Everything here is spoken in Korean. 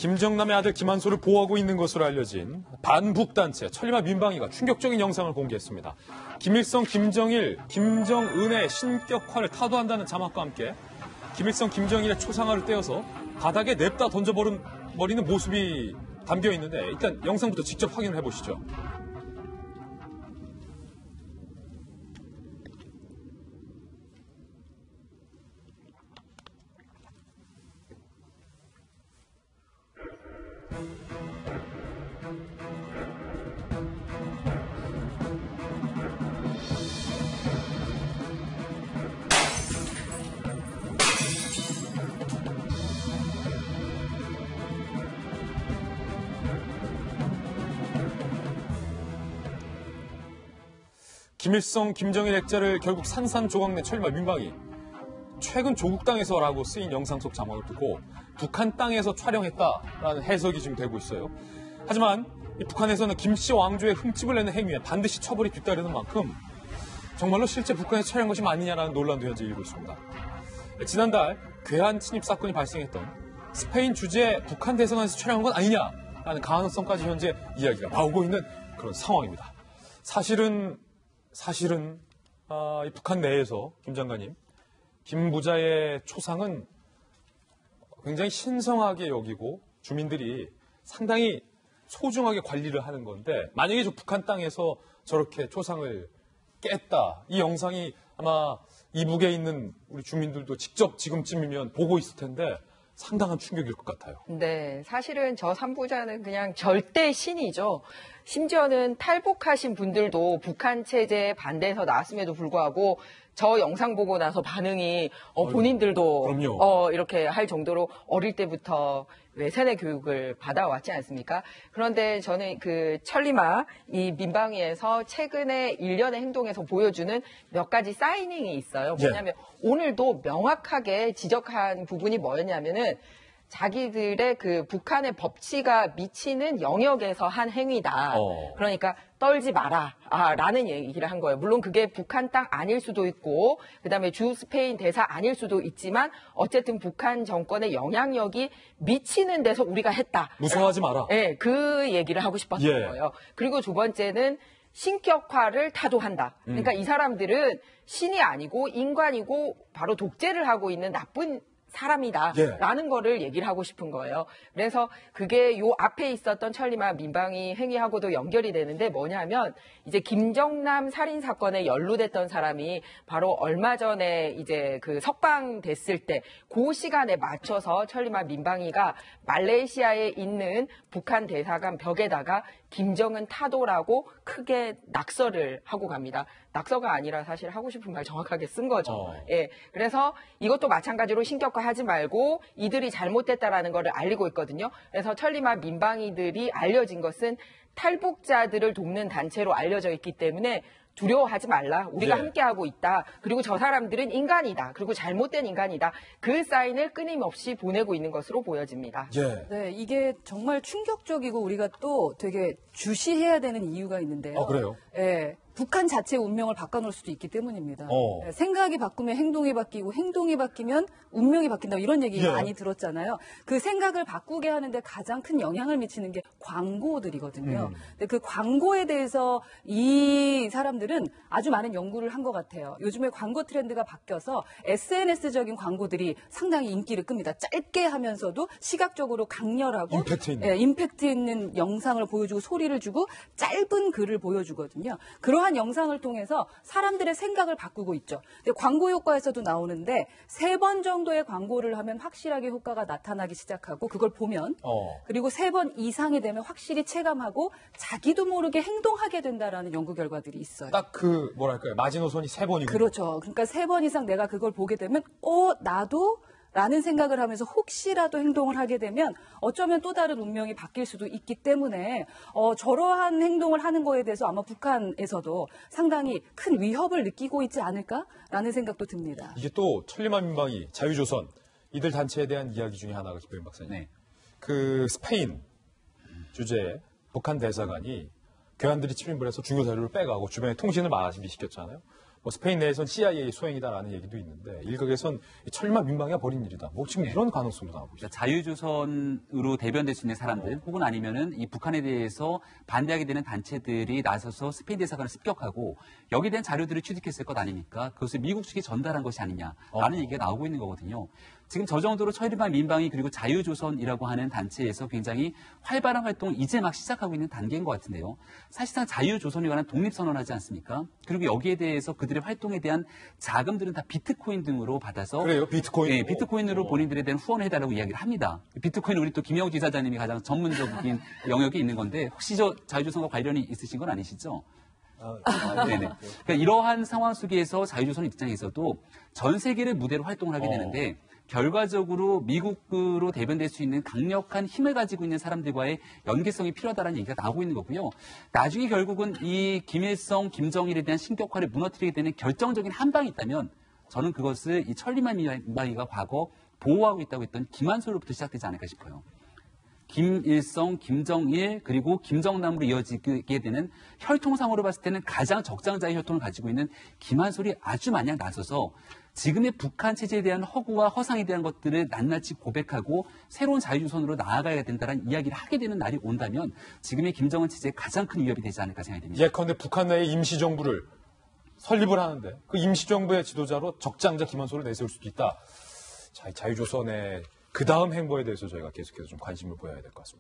김정남의 아들 김한솔을 보호하고 있는 것으로 알려진 반북단체 천리마 민방위가 충격적인 영상을 공개했습니다. 김일성, 김정일, 김정은의 신격화를 타도한다는 자막과 함께 김일성, 김정일의 초상화를 떼어서 바닥에 냅다 던져버리는 모습이 담겨 있는데 일단 영상부터 직접 확인을 해보시죠. 김일성, 김정일 액자를 결국 산산조각낸 천리마 민방위. 최근 조국 땅에서라고 쓰인 영상 속 자막을 두고 북한 땅에서 촬영했다라는 해석이 지금 되고 있어요. 하지만 이 북한에서는 김씨 왕조의 흠집을 내는 행위에 반드시 처벌이 뒤따르는 만큼 정말로 실제 북한에서 촬영한 것이 맞느냐라는 논란도 현재 일고 있습니다. 지난달 괴한 침입 사건이 발생했던 스페인 주재 북한 대사관에서 촬영한 건 아니냐라는 가능성까지 현재 이야기가 나오고 있는 그런 상황입니다. 사실은 이 북한 내에서 김 장관님, 김 부자의 초상은 굉장히 신성하게 여기고 주민들이 상당히 소중하게 관리를 하는 건데 만약에 저 북한 땅에서 저렇게 초상을 깼다. 이 영상이 아마 이북에 있는 우리 주민들도 직접 지금쯤이면 보고 있을 텐데 상당한 충격일 것 같아요. 네, 사실은 저 삼부자는 그냥 절대 신이죠. 심지어는 탈북하신 분들도 북한 체제에 반대해서 나왔음에도 불구하고 저 영상 보고 나서 반응이 본인들도 이렇게 할 정도로 어릴 때부터 세뇌 교육을 받아왔지 않습니까? 그런데 저는 그 천리마 이 민방위에서 최근에 일련의 행동에서 보여주는 몇 가지 사이닝이 있어요. 뭐냐면 오늘도 명확하게 지적한 부분이 뭐였냐면은 자기들의 그 북한의 법치가 미치는 영역에서 한 행위다. 그러니까 떨지 마라. 라는 얘기를 한 거예요. 물론 그게 북한 땅 아닐 수도 있고, 그 다음에 주 스페인 대사 아닐 수도 있지만, 어쨌든 북한 정권의 영향력이 미치는 데서 우리가 했다. 무서워하지 마라. 네, 그 얘기를 하고 싶었던 거예요. 그리고 두 번째는 신격화를 타도한다. 그러니까 이 사람들은 신이 아니고 인간이고 바로 독재를 하고 있는 나쁜 사람이다라는 거를 얘기를 하고 싶은 거예요. 그래서 그게 요 앞에 있었던 천리마 민방위 행위하고도 연결이 되는데 뭐냐면 이제 김정남 살인 사건에 연루됐던 사람이 바로 얼마 전에 이제 그 석방됐을 때 그 시간에 맞춰서 천리마 민방위가 말레이시아에 있는 북한 대사관 벽에다가 김정은 타도라고 크게 낙서를 하고 갑니다. 낙서가 아니라 사실 하고 싶은 말 정확하게 쓴 거죠. 예. 그래서 이것도 마찬가지로 신격화하지 말고 이들이 잘못됐다라는 거를 알리고 있거든요. 그래서 천리마 민방위들이 알려진 것은 탈북자들을 돕는 단체로 알려져 있기 때문에 두려워하지 말라. 우리가 함께하고 있다. 그리고 저 사람들은 인간이다. 그리고 잘못된 인간이다. 그 사인을 끊임없이 보내고 있는 것으로 보여집니다. 네, 이게 정말 충격적이고 우리가 또 되게 주시해야 되는 이유가 있는데요. 그래요? 네. 북한 자체의 운명을 바꿔놓을 수도 있기 때문입니다. 생각이 바꾸면 행동이 바뀌고 행동이 바뀌면 운명이 바뀐다 이런 얘기 많이 들었잖아요. 그 생각을 바꾸게 하는데 가장 큰 영향을 미치는 게 광고들이거든요. 근데 그 광고에 대해서 이 사람들은 아주 많은 연구를 한 것 같아요. 요즘에 광고 트렌드가 바뀌어서 SNS적인 광고들이 상당히 인기를 끕니다. 짧게 하면서도 시각적으로 강렬하고 임팩트 있는 영상을 보여주고 소리를 주고 짧은 글을 보여주거든요. 그러한 영상을 통해서 사람들의 생각을 바꾸고 있죠. 근데 광고 효과에서도 나오는데 3번 정도의 광고를 하면 확실하게 효과가 나타나기 시작하고 그걸 보면 그리고 3번 이상이 되면 확실히 체감하고 자기도 모르게 행동하게 된다라는 연구 결과들이 있어요. 딱 그 뭐랄까요 마지노선이 3번이고. 그렇죠. 그러니까 3번 이상 내가 그걸 보게 되면 나도 라는 생각을 하면서 혹시라도 행동을 하게 되면 어쩌면 또 다른 운명이 바뀔 수도 있기 때문에 저러한 행동을 하는 거에 대해서 아마 북한에서도 상당히 큰 위협을 느끼고 있지 않을까라는 생각도 듭니다. 이게 또 천리마 민방위, 자유조선 이들 단체에 대한 이야기 중에 하나가 김병민 박사님. 그 스페인 주재 북한 대사관이 괴한들이 침입을 해서 중요 자료를 빼가고 주변에 통신을 마비시켰잖아요. 뭐 스페인 내에선 CIA 소행이다라는 얘기도 있는데 일각에선 철마 민방위가 벌인 일이다. 뭐 지금 이런 가능성도 나오고 있습니다. 자유조선으로 대변될 수 있는 사람들 혹은 아니면은 이 북한에 대해서 반대하게 되는 단체들이 나서서 스페인 대사관을 습격하고 여기에 대한 자료들을 취득했을 것 아닙니까? 그것을 미국 측에 전달한 것이 아니냐라는 얘기가 나오고 있는 거거든요. 지금 저 정도로 철마 민방위 그리고 자유조선이라고 하는 단체에서 굉장히 활발한 활동을 이제 막 시작하고 있는 단계인 것 같은데요. 사실상 자유조선에 관한 독립선언하지 않습니까? 그리고 여기에 대해서 그들의 활동에 대한 자금들은 다 비트코인 등으로 받아서 그래요? 비트코인? 네, 비트코인으로 본인들에 대한 후원을 해달라고 이야기를 합니다. 비트코인은 우리 또 김영욱 지사장님이 가장 전문적인 영역이 있는 건데 혹시 저 자유조선과 관련이 있으신 건 아니시죠? 네네. 그러니까 이러한 상황 속에서 자유조선 입장에서도 전 세계를 무대로 활동을 하게 되는데 결과적으로 미국으로 대변될 수 있는 강력한 힘을 가지고 있는 사람들과의 연계성이 필요하다는 얘기가 나오고 있는 거고요. 나중에 결국은 이 김일성, 김정일에 대한 신격화를 무너뜨리게 되는 결정적인 한 방이 있다면 저는 그것을 이 천리만 민방위가 과거 보호하고 있다고 했던 김한솔로부터 시작되지 않을까 싶어요. 김일성, 김정일 그리고 김정남으로 이어지게 되는 혈통상으로 봤을 때는 가장 적장자의 혈통을 가지고 있는 김한솔이 아주 마냥 나서서 지금의 북한 체제에 대한 허구와 허상에 대한 것들을 낱낱이 고백하고 새로운 자유조선으로 나아가야 된다는 이야기를 하게 되는 날이 온다면 지금의 김정은 체제에 가장 큰 위협이 되지 않을까 생각이 됩니다. 예컨대 북한 내에 임시정부를 설립을 하는데 그 임시정부의 지도자로 적장자 김한솔을 내세울 수도 있다. 자, 자유조선의 그 다음 행보에 대해서 저희가 계속해서 좀 관심을 보여야 될 것 같습니다.